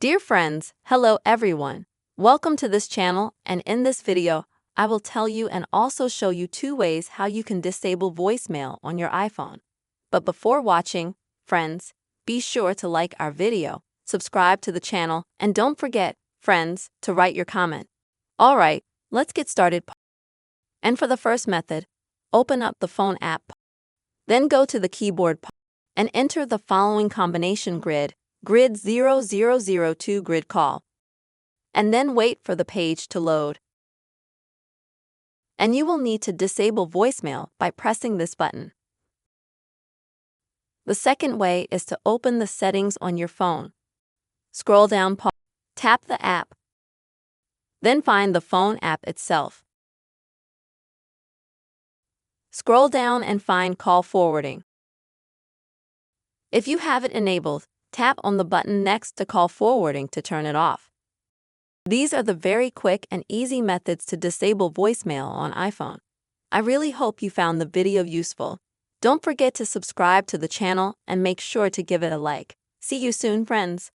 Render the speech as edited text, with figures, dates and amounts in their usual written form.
Dear friends, hello everyone. Welcome to this channel, and in this video, I will tell you and also show you 2 ways how you can disable voicemail on your iPhone. But before watching, friends, be sure to like our video, subscribe to the channel, and don't forget, friends, to write your comment. Alright, let's get started. And for the first method, open up the phone app. Then go to the keyboard and enter the following combination grid 0002 grid call. And then wait for the page to load. And you will need to disable voicemail by pressing this button. The second way is to open the settings on your phone. Scroll down, tap the app. Then find the phone app itself. Scroll down and find call forwarding. If you have it enabled, tap on the button next to call forwarding to turn it off. These are the very quick and easy methods to disable voicemail on iPhone. I really hope you found the video useful. Don't forget to subscribe to the channel and make sure to give it a like. See you soon, friends.